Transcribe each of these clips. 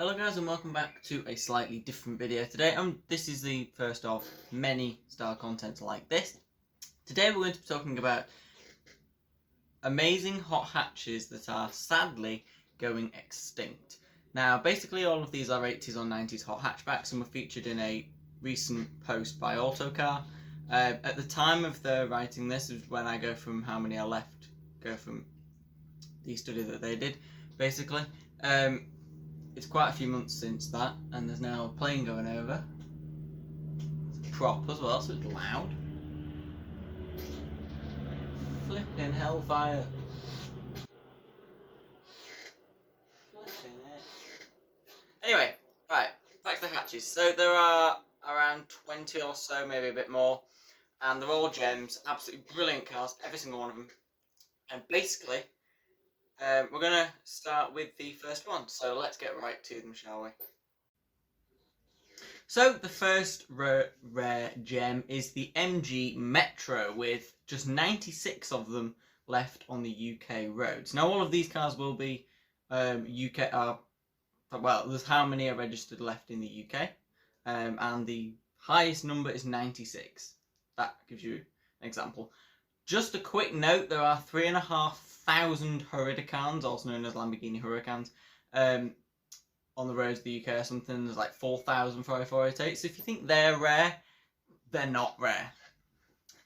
Hello guys and welcome back to a slightly different video today. This is the first of many style content like this. Today we're going to be talking about amazing hot hatches that are sadly going extinct. Now basically all of these are 80s or 90s hot hatchbacks and were featured in a recent post by Autocar. At the time of the writing this is when I go from how many are left, go from the study that they did basically. It's quite a few months since that, and there's now a plane going over. It's a prop as well, so it's loud. Flipping hellfire. Flipping it. Anyway, right, back to the hatches. So there are around 20 or so, maybe a bit more, and they're all gems, absolutely brilliant cars, every single one of them. And basically, we're going to start with the first one, so let's get right to them, shall we? So the first rare gem is the MG Metro, with just 96 of them left on the UK roads. Now all of these cars will be well, there's how many are registered left in the UK, and the highest number is 96. That gives you an example. Just a quick note, there are 3,500 Hurricanes, also known as Lamborghini Hurricanes, on the roads of the UK or something. There's like 4,000 488. So if you think they're rare, they're not rare.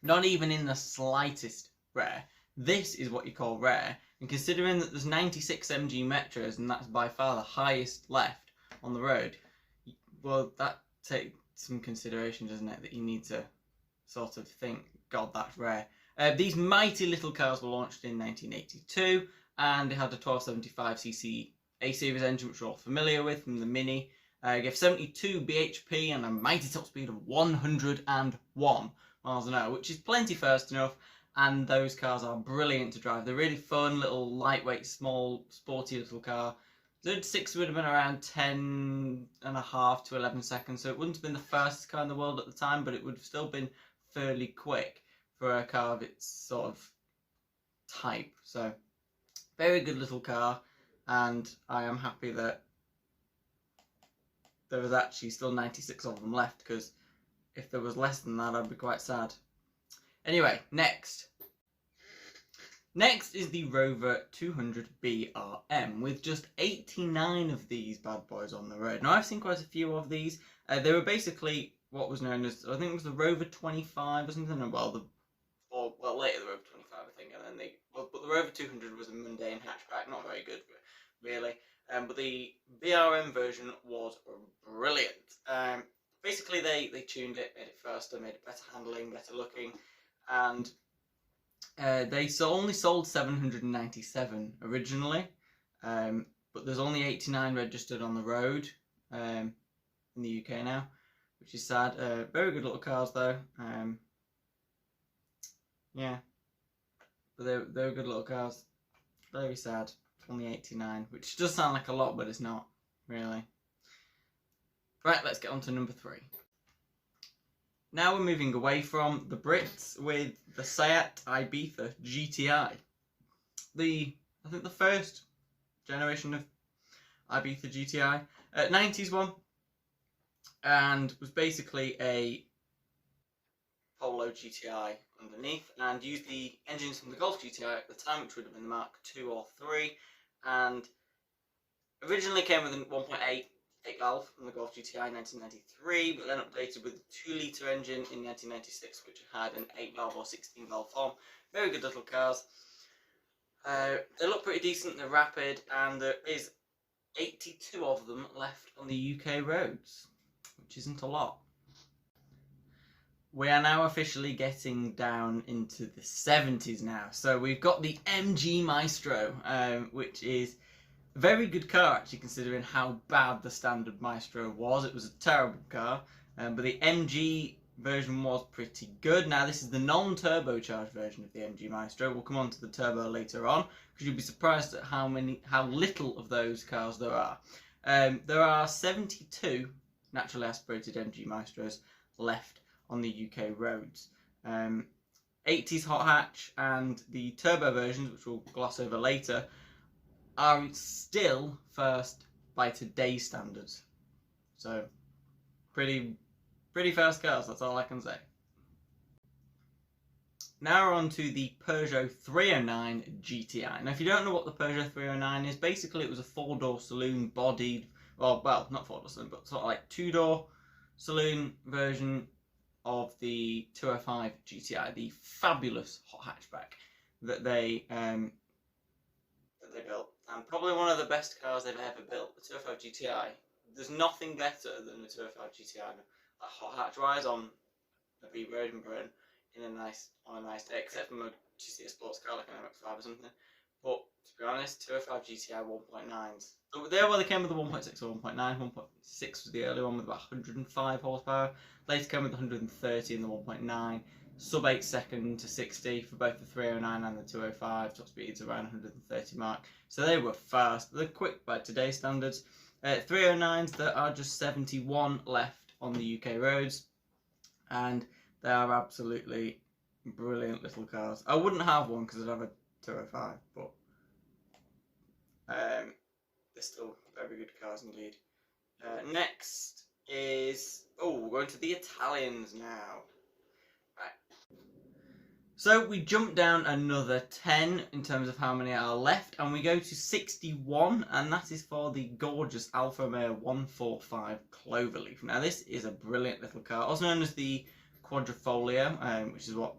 Not even in the slightest rare. This is what you call rare. And considering that there's 96 MG Metros, and that's by far the highest left on the road, well, that takes some consideration, doesn't it? That you need to sort of think, God, that's rare. These mighty little cars were launched in 1982, and they had a 1275cc A-Series engine, which we're all familiar with from the Mini. Gave 72 bhp and a mighty top speed of 101 miles an hour, which is plenty fast enough, and those cars are brilliant to drive. They're really fun, little lightweight, small, sporty little car. The 6 would have been around 10.5 to 11 seconds, so it wouldn't have been the fastest car in the world at the time, but it would have still been fairly quick for a car of its sort of type. So very good little car, and I am happy that there was actually still 96 of them left, because if there was less than that I'd be quite sad. Anyway, next is the Rover 200 BRM, with just 89 of these bad boys on the road. Now I've seen quite a few of these. They were basically what was known as, I think it was the Rover 25 or something, well, later the Rover 25, I think, and then but the Rover 200 was a mundane hatchback, not very good, really. But the BRM version was brilliant. Basically, they tuned it, made it faster, made it better handling, better looking, and they only sold 797 originally, but there's only 89 registered on the road in the UK now, which is sad. Very good little cars though. Yeah, but they're good little cars. Very sad. Only 89, which does sound like a lot, but it's not really. Right, let's get on to number 3. Now we're moving away from the Brits with the Fiat Ibiza GTi. I think the first generation of Ibiza GTi, 90s one, and was basically a Polo GTi underneath, and used the engines from the Golf GTi at the time, which would have been the Mark II or 3, and originally came with a 1.8 valve from the Golf GTi in 1993, but then updated with a 2-litre engine in 1996, which had an 8 valve or 16 valve form. Very good little cars. They look pretty decent, they're rapid, and there is 82 of them left on the UK roads, which isn't a lot. We are now officially getting down into the 70s now. So we've got the MG Maestro, which is a very good car actually, considering how bad the standard Maestro was. It was a terrible car, but the MG version was pretty good. Now this is the non-turbocharged version of the MG Maestro. We'll come on to the turbo later on, because you'll be surprised at how little of those cars there are. There are 72 naturally aspirated MG Maestros left on the UK roads. 80s hot hatch and the turbo versions, which we'll gloss over later, are still first by today's standards. So pretty fast cars, that's all I can say. Now we're on to the Peugeot 309 GTi. Now if you don't know what the Peugeot 309 is, basically it was a 4-door saloon bodied, well not 4-door saloon, but sort of like 2-door saloon version of the 205 GTi, the fabulous hot hatchback that they built, and probably one of the best cars they've ever built, the 205 GTi. There's nothing better than the 205 GTi, hot hatch wise on a beat road in Britain on a nice day, except from a GTi sports car like an MX-5 or something. But to be honest, 205 GTi 1.9s. They came with the 1.6 or 1.9. 1.6 was the early one with about 105 horsepower. Later came with 130 in the 1.9. Sub 8 second to 60 for both the 309 and the 205. Top speeds around 130 mark. So they were fast. They're quick by today's standards. 309s, there are just 71 left on the UK roads, and they are absolutely brilliant little cars. I wouldn't have one because I'd have a 205, but they're still very good cars indeed. Next is, we're going to the Italians now. Right. So we jump down another 10 in terms of how many are left, and we go to 61, and that is for the gorgeous Alfa Romeo 145 Cloverleaf. Now this is a brilliant little car, also known as the Quadrifoglio, which is what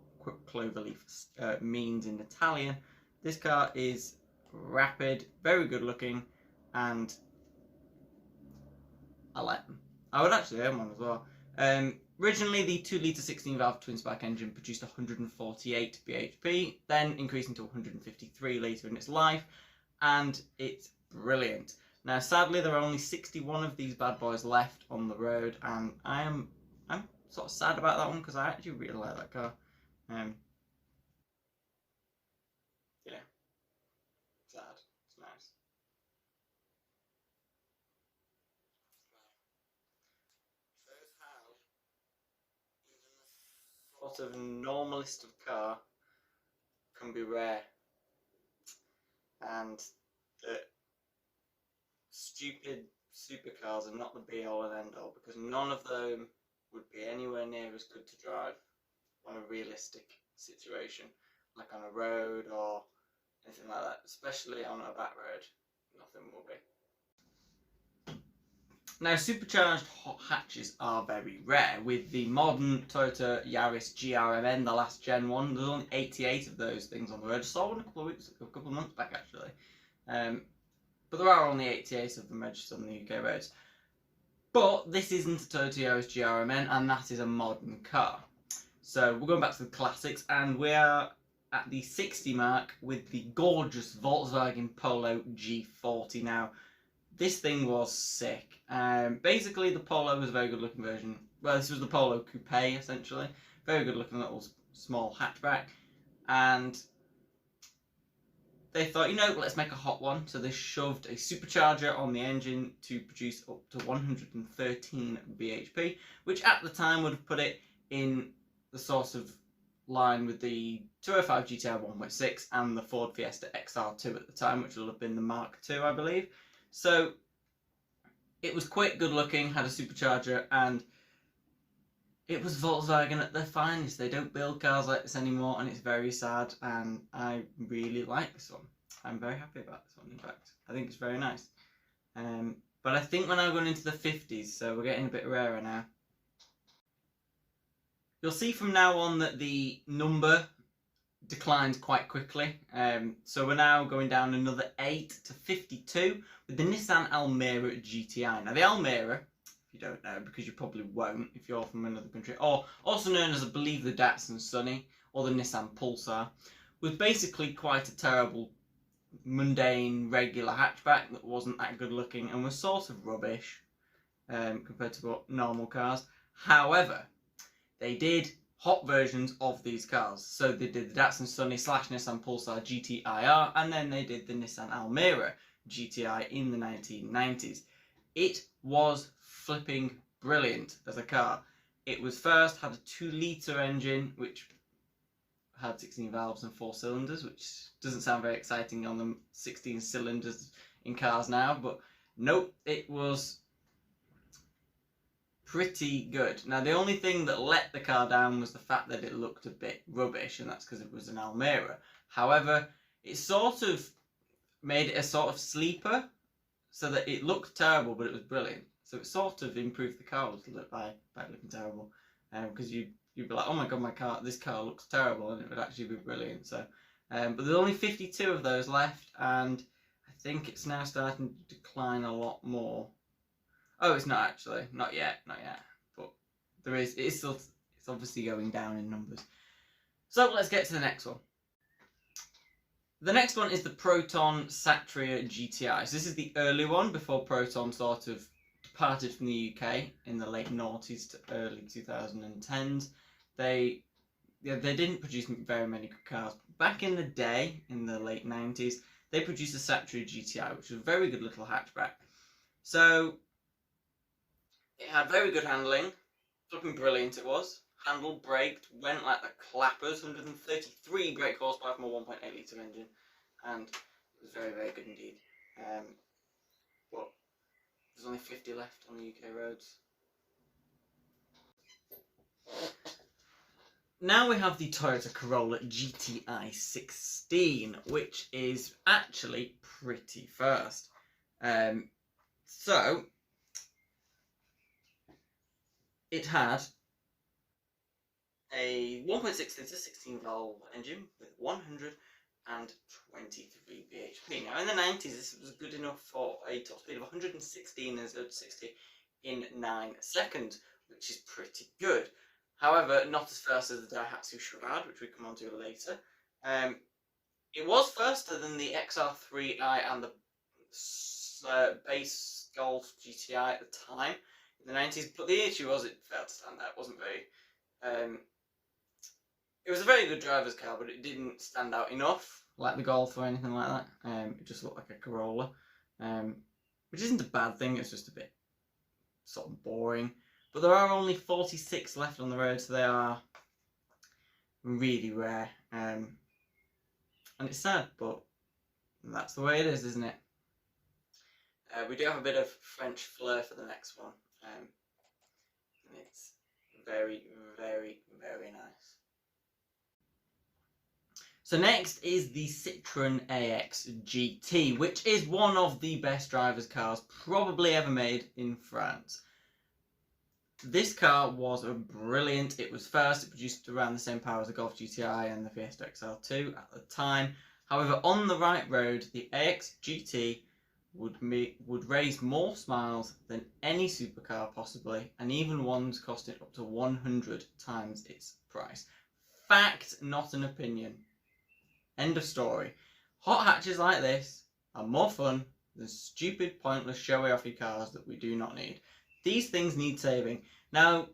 Cloverleaf means in Italian. This car is rapid, very good looking, and I like them. I would actually own one as well. Originally, the 2-litre 16-valve twin-spark engine produced 148 bhp, then increasing to 153 later in its life, and it's brilliant. Now, sadly, there are only 61 of these bad boys left on the road, and I'm sort of sad about that one because I actually really like that car. Yeah, sad. It's nice. Shows how even the sort of normalist of car can be rare, and that stupid supercars are not the be all and end all, because none of them would be anywhere near as good to drive on a realistic situation, like on a road or anything like that, especially on a back road. Nothing will be. Now, supercharged hot hatches are very rare. With the modern Toyota Yaris GRMN, the last gen one, there's only 88 of those things on the road. I saw one a couple of months back actually. But there are only 88 of them registered on the UK roads. But this isn't a Toyota Yaris GRMN, and that is a modern car. So we're going back to the classics, and we are at the 60 mark with the gorgeous Volkswagen Polo G40. Now, this thing was sick. Basically, the Polo was a very good looking version. Well, this was the Polo Coupe, essentially. Very good looking little small hatchback. And they thought, let's make a hot one. So they shoved a supercharger on the engine to produce up to 113 bhp, which at the time would have put it in the sort of line with the 205 GTi 1.6 and the Ford Fiesta XR2 at the time, which will have been the Mark II, I believe. So it was quick, good looking, had a supercharger, and it was Volkswagen at their finest. They don't build cars like this anymore, and it's very sad, and I really like this one. I'm very happy about this one, in fact. I think it's very nice. But I think we're now going into the 50s, so we're getting a bit rarer now. You'll see from now on that the number declines quite quickly. So we're now going down another 8 to 52 with the Nissan Almera GTi. Now the Almera, if you don't know, because you probably won't if you're from another country, or also known as, I believe, the Datsun Sunny or the Nissan Pulsar, was basically quite a terrible, mundane, regular hatchback that wasn't that good looking and was sort of rubbish compared to what normal cars. However, they did hot versions of these cars. So they did the Datsun Sunny / Nissan Pulsar GTIR, and then they did the Nissan Almera GTi in the 1990s. It was flipping brilliant as a car. It was had a 2-litre engine, which had 16 valves and 4 cylinders, which doesn't sound very exciting on the 16 cylinders in cars now, but Nope, it was pretty good. Now, the only thing that let the car down was the fact that it looked a bit rubbish, and that's because it was an Almera. However, it sort of made it a sort of sleeper, so that it looked terrible, but it was brilliant. So it sort of improved the car a little bit by looking terrible, because you'd be like, oh my god, this car looks terrible, and it would actually be brilliant. So, but there's only 52 of those left, and I think it's now starting to decline a lot more. Oh, it's not actually, not yet, but there is. It's obviously going down in numbers. So let's get to the next one. The next one is the Proton Satria GTi. So this is the early one before Proton sort of departed from the UK in the late noughties to early 2010s. They didn't produce very many good cars. Back in the day, in the late 90s, they produced the Satria GTi, which was a very good little hatchback. So it had very good handling, looking brilliant it was. Handled, braked, went like the clappers, 133 brake horsepower from a 1.8 litre engine, and it was very, very good indeed. But there's only 50 left on the UK roads. Now we have the Toyota Corolla GTi 16, which is actually pretty fast. So it had a 1.6 litre 16 valve engine with 123 bhp. Now in the 90s this was good enough for a top speed of 116 and 0 to 60 in 9 seconds, which is pretty good. However, not as fast as the Diahatsu Charade, which we come on to later. It was faster than the XR3i and the base Golf GTi at the time in the 90s, but the issue was it failed to stand out. It wasn't very it was a very good driver's car, but it didn't stand out enough like the Golf or anything like that. It just looked like a Corolla, which isn't a bad thing. It's just a bit sort of boring. But there are only 46 left on the road, so they are really rare, and it's sad, but that's the way it is, isn't it? We do have a bit of French flair for the next one, and it's very, very, very nice. So next is the Citroën AX GT, which is one of the best driver's cars probably ever made in France. This car was brilliant. It was fast. It produced around the same power as the Golf GTi and the Fiesta XL2 at the time. However, on the right road, the AX GT would raise more smiles than any supercar possibly, and even ones costing up to 100 times its price. Fact, not an opinion. End of story. Hot hatches like this are more fun than stupid, pointless, showy-offy cars that we do not need. These things need saving. Now,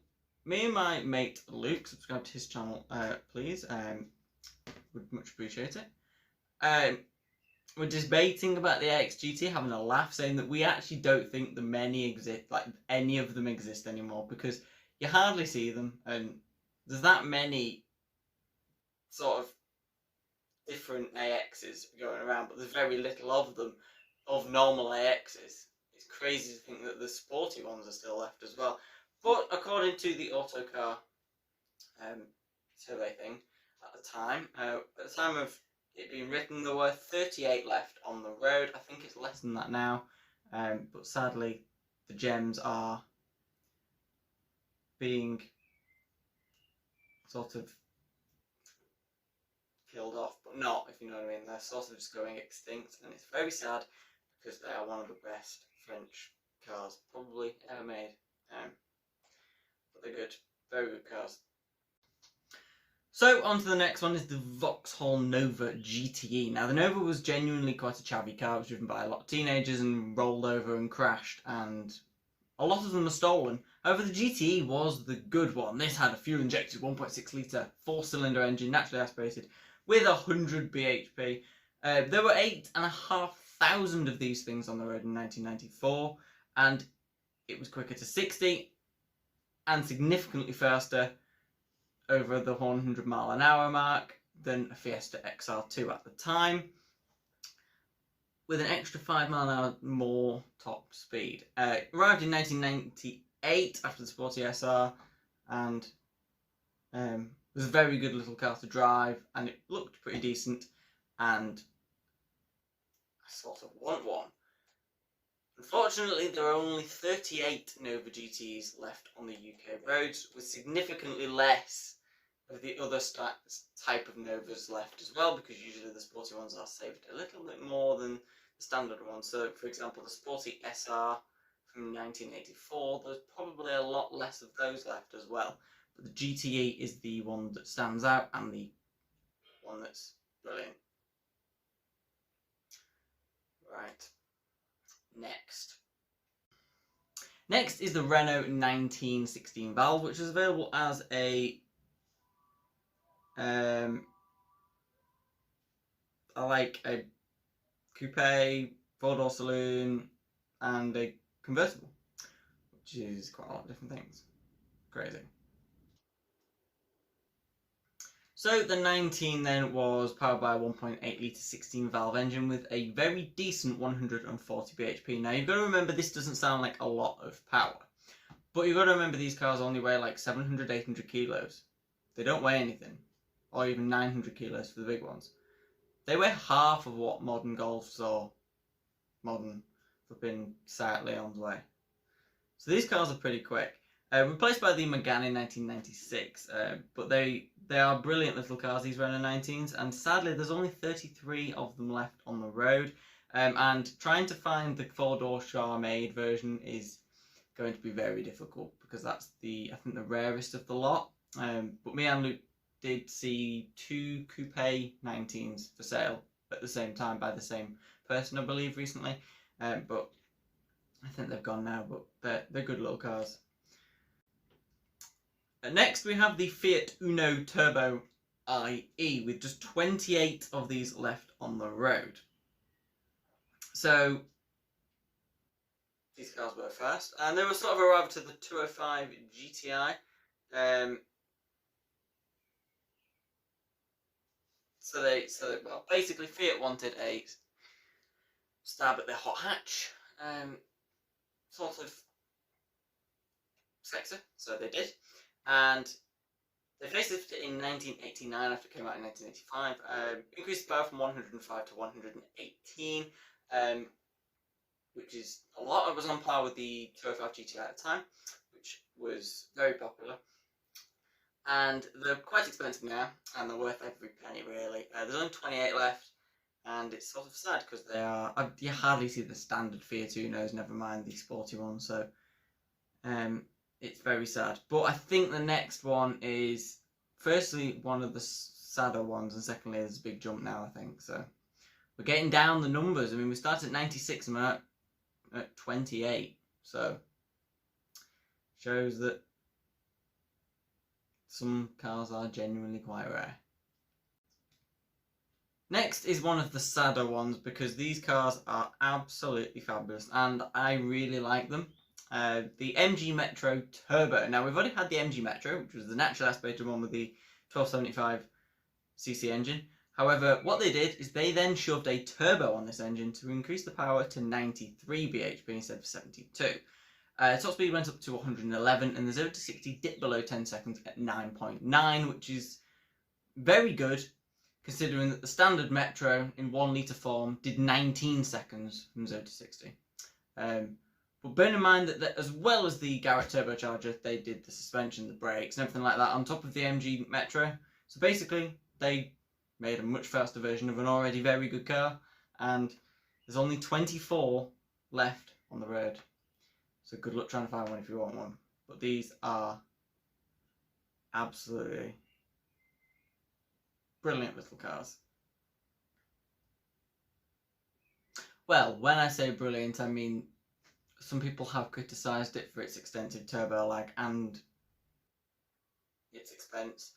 me and my mate Luke, subscribe to his channel, please. Would much appreciate it. We're debating about the AX GT, having a laugh, saying that we actually don't think any of them exist anymore, because you hardly see them, and there's that many sort of different AXs going around, but there's very little of them, of normal AXs. It's crazy to think that the sporty ones are still left as well. But according to the Autocar survey thing at the time of it being written, there were 38 left on the road. I think it's less than that now, but sadly the gems are being sort of killed off, but not, if you know what I mean. They're sort of just going extinct, and it's very sad because they are one of the best French cars probably ever made. But they're good, very good cars. So on to the next one is the Vauxhall Nova GTE. Now the Nova was genuinely quite a chavvy car. It was driven by a lot of teenagers and rolled over and crashed, and a lot of them are stolen. However, the GTE was the good one. This had a fuel injected 1.6 litre 4-cylinder engine, naturally aspirated, with 100 bhp. There were 8,500 of these things on the road in 1994, and it was quicker to 60 and significantly faster over the 100-mile-an-hour mark than a Fiesta XR2 at the time. with an extra 5 mile an hour more top speed. Arrived in 1998 after the Sporty SR, and was a very good little car to drive, and it looked pretty decent, and I sort of want one. Unfortunately, there are only 38 Nova GTs left on the UK roads, with significantly less of the other type of Novas left as well, because usually the sporty ones are saved a little bit more than the standard ones. So, for example, the Sporty SR from 1984, there's probably a lot less of those left as well. But the GTe is the one that stands out and the one that's brilliant. Right. Next is the Renault 1916 valve, which is available as a like a coupe, four-door saloon, and a convertible, which is quite a lot of different things. Crazy. So the 19 then was powered by a 1.8 litre 16 valve engine with a very decent 140 bhp. Now you've got to remember this doesn't sound like a lot of power, but you've got to remember these cars only weigh like 700, 800 kilos. They don't weigh anything, or even 900 kilos for the big ones. They weigh half of what modern Golfs or modern flipping Seat Leon's weigh. So these cars are pretty quick. Replaced by the Megane in 1996, but they are brilliant little cars, these Renault 19s, and sadly there's only 33 of them left on the road, and trying to find the four-door Charade version is going to be very difficult, because that's I think the rarest of the lot. But me and Luke did see 2 coupe 19s for sale at the same time by the same person, I believe, recently, but I think they've gone now, but they're good little cars. Next we have the Fiat Uno Turbo IE, with just 28 of these left on the road. So these cars were fast, and they were sort of a rival to the 205 GTi. Well, basically Fiat wanted a stab at the hot hatch sort of sector, so they did. And they facelifted it in 1989 after it came out in 1985. Increased the power from 105 to 118, which is a lot. It was on par with the 205 GTi at the time, which was very popular. And they're quite expensive now, and they're worth every penny really. There's only 28 left, and it's sort of sad because they are. You hardly see the standard Fiat Unos, never mind the sporty ones. So, it's very sad. But I think the next one is, firstly, one of the sadder ones, and secondly, there's a big jump now, I think. So we're getting down the numbers. I mean, we started at 96 and we're at 28. So shows that some cars are genuinely quite rare. Next is one of the sadder ones, because these cars are absolutely fabulous and I really like them. The MG Metro Turbo. Now, we've already had the MG Metro, which was the natural aspirated one with the 1275cc engine. However, what they did is they then shoved a turbo on this engine to increase the power to 93 bhp instead of 72. Top speed went up to 111, and the 0 to 60 dipped below 10 seconds at 9.9, which is very good, considering that the standard Metro in 1 litre form did 19 seconds from 0 to 60. But bear in mind that as well as the Garrett turbocharger, they did the suspension, the brakes, and everything like that on top of the MG Metro. So basically, they made a much faster version of an already very good car, and there's only 24 left on the road. So good luck trying to find one if you want one. But these are absolutely brilliant little cars. Well, when I say brilliant, I mean some people have criticised it for its extensive turbo lag and its expense.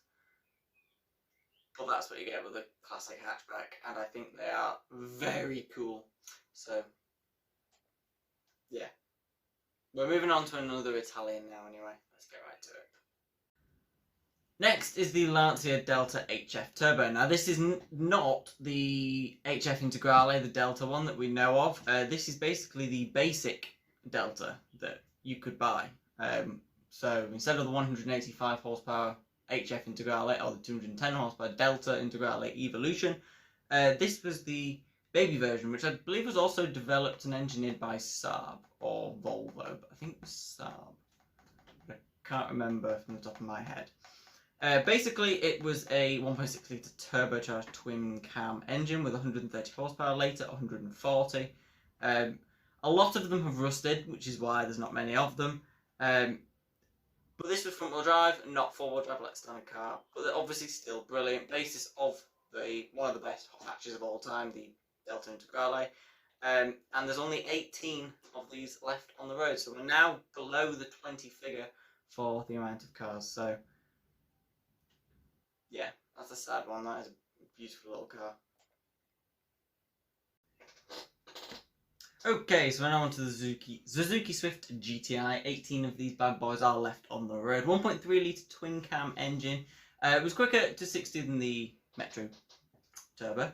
But that's what you get with a classic hatchback, and I think they are very cool. So, yeah. We're moving on to another Italian now anyway. Let's get right to it. Next is the Lancia Delta HF Turbo. Now this is not the HF Integrale, the Delta one that we know of. This is basically the basic Delta that you could buy. So instead of the 185 horsepower HF Integrale or the 210 horsepower Delta Integrale Evolution, this was the baby version, which I believe was also developed and engineered by Saab or Volvo, but I think it was Saab. I can't remember from the top of my head. Basically, it was a 1.6 litre turbocharged twin cam engine with 130 horsepower, later 140. A lot of them have rusted, which is why there's not many of them. But this was front wheel drive, not four wheel drive like standard car. But they're obviously still brilliant. Basis of one of the best hot hatches of all time, the Delta Integrale. And there's only 18 of these left on the road, so we're now below the 20 figure for the amount of cars. So yeah, that's a sad one. That is a beautiful little car. Okay, so we're now on to the Suzuki Swift GTi. 18 of these bad boys are left on the road. 1.3 litre twin cam engine. It was quicker to 60 than the Maestro Turbo,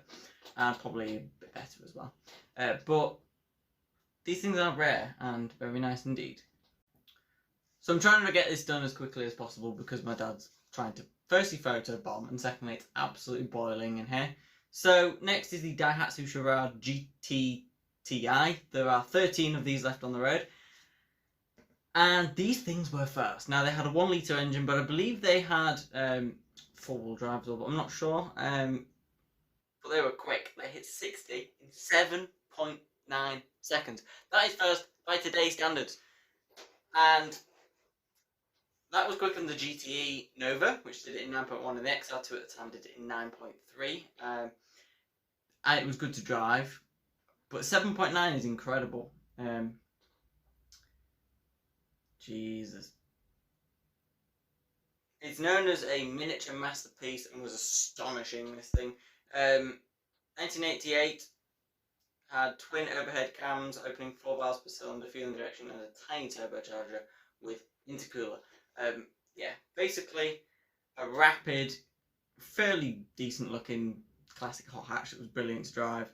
and probably a bit better as well. But these things are rare and very nice indeed. So I'm trying to get this done as quickly as possible because my dad's trying to firstly photo bomb, and secondly it's absolutely boiling in here. So next is the Diahatsu Charade GTi. There are 13 of these left on the road, and these things were fast. Now they had a 1 litre engine, but I believe they had 4-wheel drive as well, but I'm not sure. But they were quick. They hit 60 in 7.9 seconds. That is fast by today's standards, and that was quicker than the GTe Nova, which did it in 9.1, and the XR2 at the time did it in 9.3. And it was good to drive, but 7.9 is incredible. Jesus. It's known as a miniature masterpiece and was astonishing, this thing. 1988 had twin overhead cams, opening 4 valves per cylinder, fuel injection, and a tiny turbocharger with intercooler. Yeah, basically a rapid, fairly decent looking classic hot hatch that was brilliant to drive,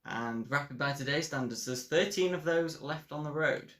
and rapid by today's standards. There's 13 of those left on the road.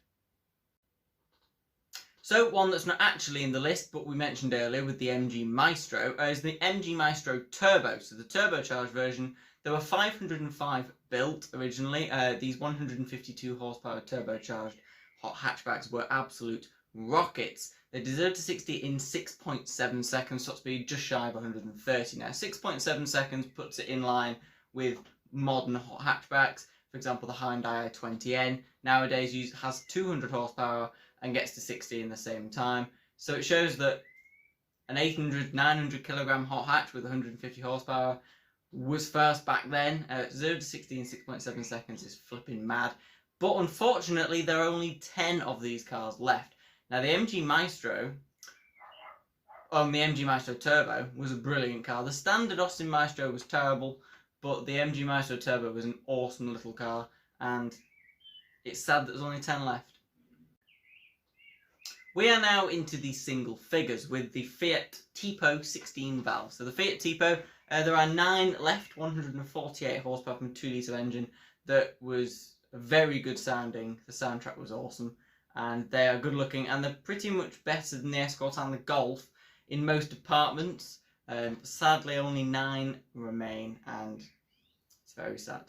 So one that's not actually in the list, but we mentioned earlier with the MG Maestro, is the MG Maestro Turbo. So the turbocharged version. There were 505 built originally. These 152 horsepower turbocharged hot hatchbacks were absolute rockets. They did 0 to 60 in 6.7 seconds, top speed just shy of 130. Now 6.7 seconds puts it in line with modern hot hatchbacks. For example, the Hyundai i20N nowadays has 200 horsepower and gets to 60 in the same time. So it shows that an 800-900 kilogram hot hatch with 150 horsepower was fast back then. 0 to 60 in 6.7 seconds is flipping mad. But unfortunately, there are only 10 of these cars left. Now the MG Maestro, the MG Maestro Turbo was a brilliant car. The standard Austin Maestro was terrible, but the MG Maestro Turbo was an awesome little car, and it's sad that there's only 10 left. We are now into the single figures with the Fiat Tipo 16 valve. So the Fiat Tipo, there are 9 left, 148 horsepower from 2 litre engine that was very good sounding. The soundtrack was awesome, and they are good looking, and they're pretty much better than the Escort and the Golf in most departments. Sadly only 9 remain, and it's very sad.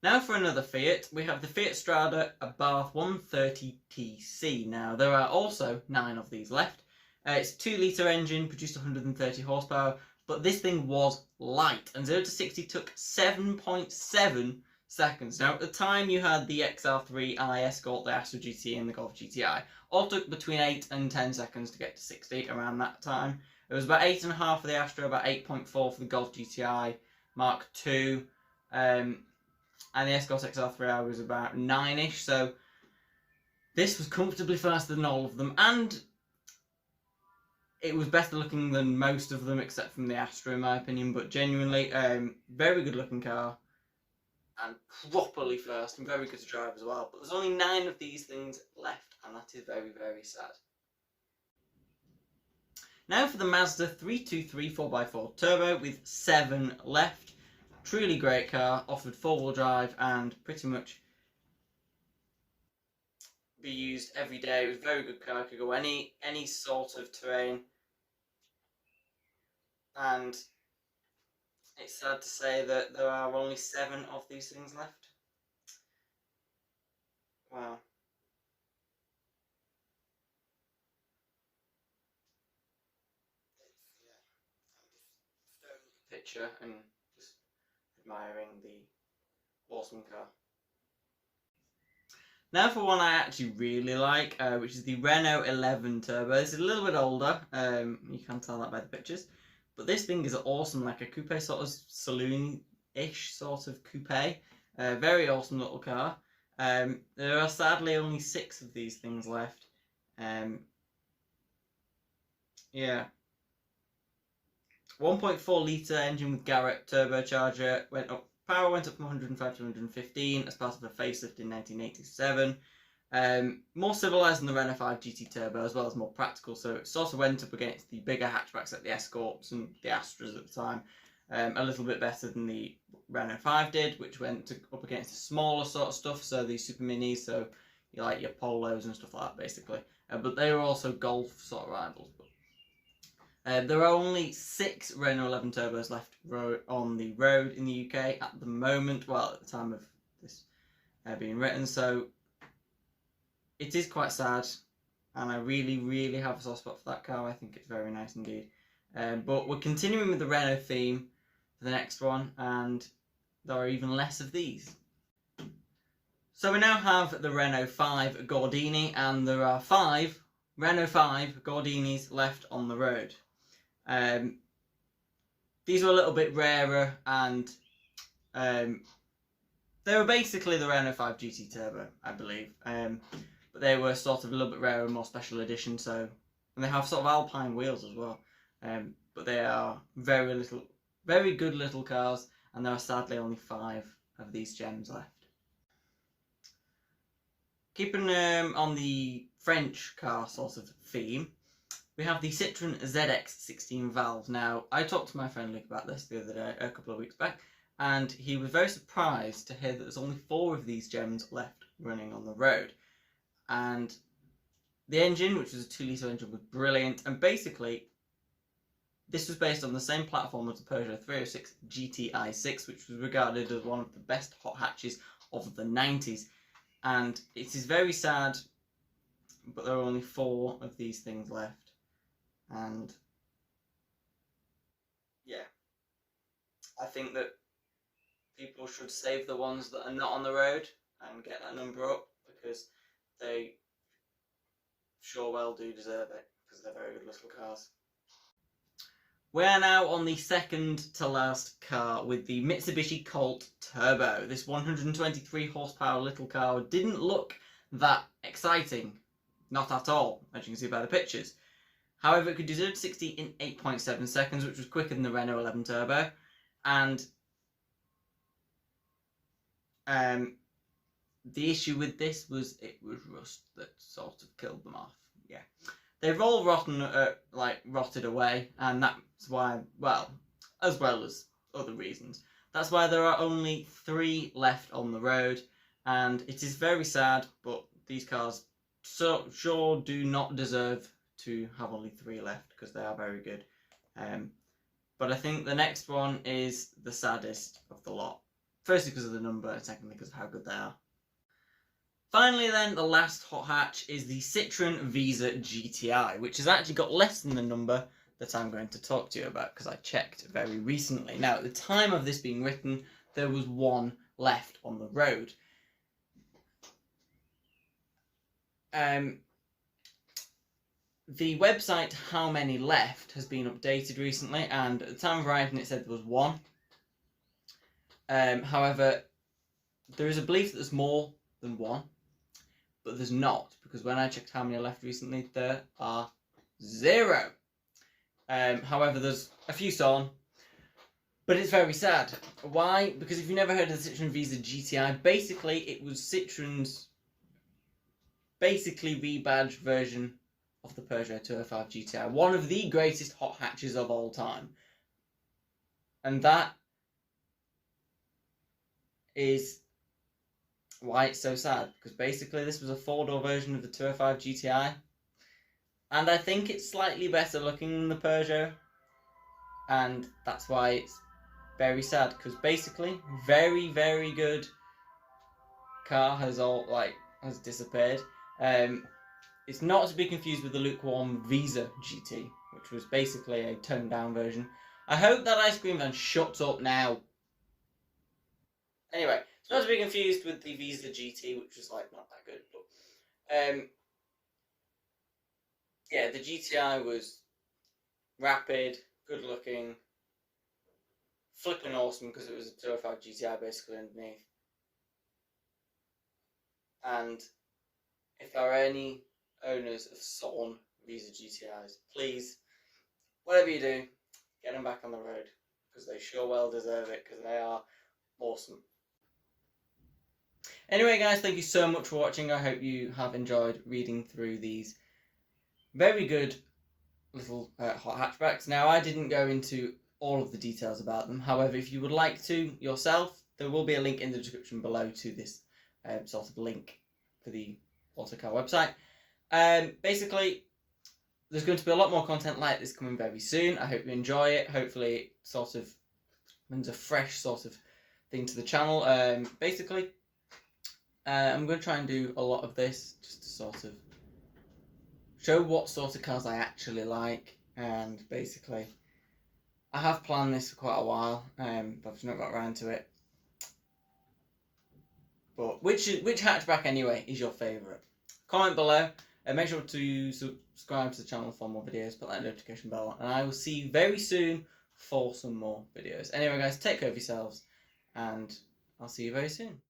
Now for another Fiat, we have the Fiat Strada Abarth 130TC. Now there are also 9 of these left. It's a 2 litre engine, produced 130 horsepower, but this thing was light, and 0 to 60 took 7.7 seconds. Now at the time you had the XR3, I Escort, the Astra GT and the Golf GTi. All took between 8 and 10 seconds to get to 60 around that time. It was about 8.5 for the Astra, about 8.4 for the Golf GTi Mark II. And the Escort XR3i was about 9-ish, so this was comfortably faster than all of them, and it was better looking than most of them, except from the Astra in my opinion, but genuinely, very good looking car, and properly fast, and very good to drive as well. But there's only 9 of these things left, and that is very, very sad. Now for the Mazda 323 4x4 Turbo with 7 left. Truly great car, offered 4-wheel drive and pretty much be used every day. It was a very good car, could go any sort of terrain. And it's sad to say that there are only 7 of these things left. Wow. Picture and just admiring the awesome car. Now for one I actually really like, which is the Renault 11 Turbo. This is a little bit older, you can tell that by the pictures, but this thing is awesome, like a coupe sort of saloon-ish sort of coupe. Very awesome little car. There are sadly only 6 of these things left. Yeah. 1.4 litre engine with Garrett turbocharger, power went up from 105 to 115 as part of a facelift in 1987. More civilised than the Renault 5 GT Turbo, as well as more practical, so it sort of went up against the bigger hatchbacks like the Escorts and the Astras at the time. A little bit better than the Renault 5 did, which went up against the smaller sort of stuff, so the Super Minis, so you like your Polos and stuff like that basically. But they were also Golf sort of rivals. There are only 6 Renault 11 Turbos left on the road in the UK at the moment, well, at the time of this being written, so it is quite sad, and I really have a soft spot for that car. I think it's very nice indeed. But we're continuing with the Renault theme for the next one, and there are even less of these. So we now have the Renault 5 Gordini, and there are 5 Renault 5 Gordinis left on the road. These were a little bit rarer, and they were basically the Renault 5 GT Turbo, I believe, but they were sort of a little bit rarer and more special edition, so, and they have sort of alpine wheels as well, but they are very good little cars, and there are sadly only 5 of these gems left. Keeping on the French car sort of theme, we have the Citroën ZX 16 valve. Now, I talked to my friend Luke about this the other day, a couple of weeks back, and he was very surprised to hear that there's only 4 of these gems left running on the road. And the engine, which was a 2-litre engine, was brilliant, and basically this was based on the same platform as the Peugeot 306 GTi 6, which was regarded as one of the best hot hatches of the 90s. And it is very sad, but there are only 4 of these things left. And yeah, I think that people should save the ones that are not on the road and get that number up, because they sure well do deserve it, because they're very good little cars. We are now on the second to last car with the Mitsubishi Colt Turbo. This 123 horsepower little car didn't look that exciting, not at all, as you can see by the pictures. However, it could do 0 to 60 in 8.7 seconds, which was quicker than the Renault 11 Turbo, and the issue with this was it was rust that sort of killed them off. Yeah, they've all rotted away, and that's why, well, as well as other reasons, that's why there are only 3 left on the road, and it is very sad, but these cars sure do not deserve to have only 3 left, because they are very good. But I think the next one is the saddest of the lot. Firstly because of the number, and secondly because of how good they are. Finally then, the last hot hatch is the Citroën Visa GTi, which has actually got less than the number that I'm going to talk to you about, because I checked very recently. Now, at the time of this being written, there was 1 left on the road. The website How Many Left has been updated recently, and at the time of writing it said there was 1. However, there is a belief that there's more than 1, but there's not, because when I checked how many are left recently, there are 0. However, there's a few on, but it's very sad. Why? Because if you've never heard of the Citroën Visa GTi, basically it was Citroën's rebadged version of the Peugeot 205 GTi, one of the greatest hot hatches of all time. And that is why it's so sad, because basically this was a 4-door version of the 205 GTi, and I think it's slightly better looking than the Peugeot, and that's why it's very sad, because basically very, very good car has disappeared. It's not to be confused with the lukewarm Visa GT, which was basically a toned down version. I hope that ice cream van shuts up now. Anyway, it's not to be confused with the Visa GT, which was like not that good. But yeah, the GTi was rapid, good looking, flipping awesome because it was a 205 GTi basically underneath. And if there are any owners of Citroën Visa GTIs, please, whatever you do, get them back on the road, because they sure well deserve it, because they are awesome. Anyway guys, thank you so much for watching. I hope you have enjoyed reading through these very good little hot hatchbacks. Now, I didn't go into all of the details about them. However, if you would like to yourself, there will be a link in the description below to this sort of link for the Autocar website. Basically, there's going to be a lot more content like this coming very soon. I hope you enjoy it. Hopefully it sort of brings a fresh sort of thing to the channel. Basically, I'm going to try and do a lot of this just to sort of show what sort of cars I actually like, and basically I have planned this for quite a while, but I've just not got around to it. But which hatchback anyway is your favourite? Comment below, and make sure to subscribe to the channel for more videos, put that notification bell on, and I will see you very soon for some more videos. Anyway guys, take care of yourselves, and I'll see you very soon.